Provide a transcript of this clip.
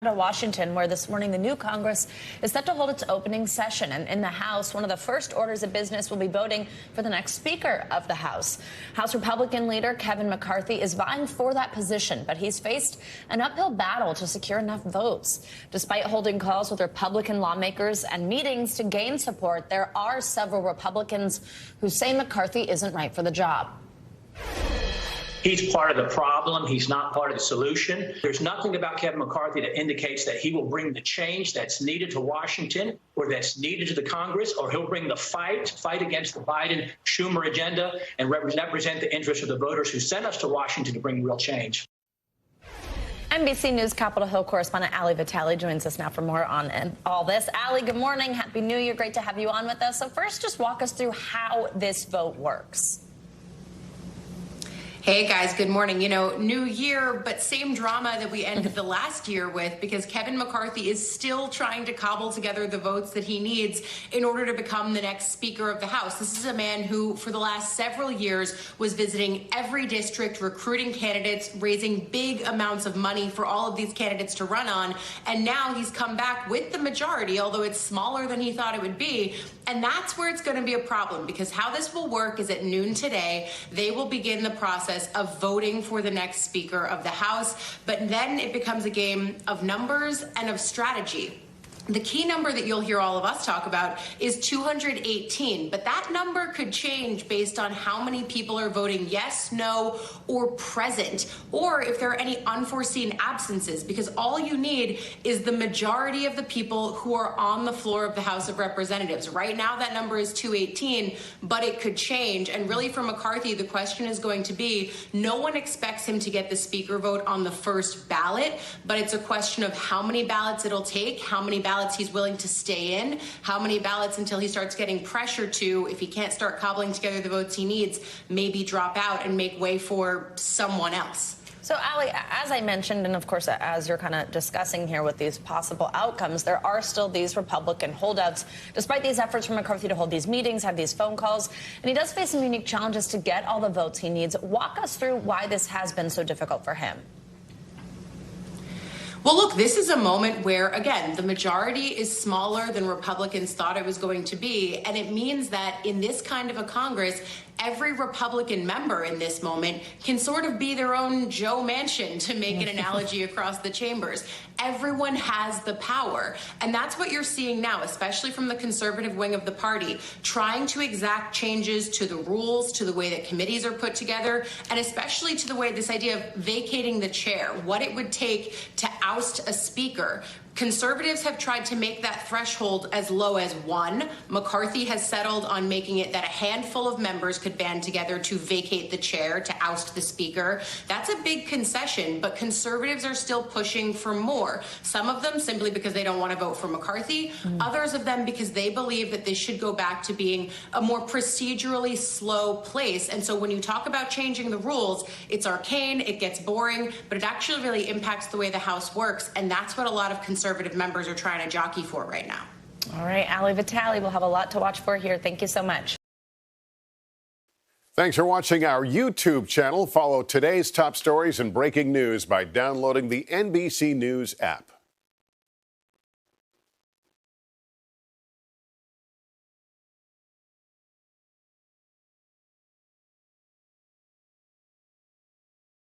To Washington, where this morning the new Congress is set to hold its opening session. And in the House, one of the first orders of business will be voting for the next Speaker of the House. House Republican leader Kevin McCarthy is vying for that position, but he's faced an uphill battle to secure enough votes. Despite holding calls with Republican lawmakers and meetings to gain support, there are several Republicans who say McCarthy isn't right for the job. He's part of the problem. He's not part of the solution. There's nothing about Kevin McCarthy that indicates that he will bring the change that's needed to Washington or that's needed to the Congress, or he'll bring the fight against the Biden-Schumer agenda and represent the interests of the voters who sent us to Washington to bring real change. NBC News Capitol Hill correspondent Ali Vitali joins us now for more on all this. Ali, good morning. Happy New Year. Great to have you on with us. So first, just walk us through how this vote works. Hey guys, good morning. You know, new year, but same drama that we ended the last year with, because Kevin McCarthy is still trying to cobble together the votes that he needs in order to become the next Speaker of the House. This is a man who, for the last several years, was visiting every district, recruiting candidates, raising big amounts of money for all of these candidates to run on. And now he's come back with the majority, although it's smaller than he thought it would be. And that's where it's going to be a problem, because how this will work is at noon today, they will begin the process of voting for the next Speaker of the House, but then it becomes a game of numbers and of strategy. The key number that you'll hear all of us talk about is 218, but that number could change based on how many people are voting yes, no, or present, or if there are any unforeseen absences, because all you need is the majority of the people who are on the floor of the House of Representatives. Right now, that number is 218, but it could change. And really, for McCarthy, the question is going to be, no one expects him to get the Speaker vote on the first ballot, but it's a question of how many ballots it'll take, how many ballots he's willing to stay in, how many ballots until he starts getting pressure to, if he can't start cobbling together the votes he needs, maybe drop out and make way for someone else. So, Ali, as I mentioned, and of course, as you're kind of discussing here with these possible outcomes, there are still these Republican holdouts, despite these efforts from McCarthy to hold these meetings, have these phone calls, and he does face some unique challenges to get all the votes he needs. Walk us through why this has been so difficult for him. Well, look, this is a moment where, again, the majority is smaller than Republicans thought it was going to be. And it means that in this kind of a Congress, every Republican member in this moment can sort of be their own Joe Manchin, to make an analogy across the chambers. Everyone has the power. And that's what you're seeing now, especially from the conservative wing of the party, trying to exact changes to the rules, to the way that committees are put together, and especially to the way this idea of vacating the chair, what it would take to oust a speaker. Conservatives have tried to make that threshold as low as 1. McCarthy has settled on making it that a handful of members could band together to vacate the chair, to oust the speaker. That's a big concession, but conservatives are still pushing for more. Some of them simply because they don't want to vote for McCarthy. Others of them because they believe that this should go back to being a more procedurally slow place. And so when you talk about changing the rules, it's arcane, it gets boring, but it actually really impacts the way the House works. And that's what a lot of conservative members are trying to jockey for right now. All right, Ali Vitali, we'll have a lot to watch for here. Thank you so much. Thanks for watching our YouTube channel. Follow today's top stories and breaking news by downloading the NBC News app.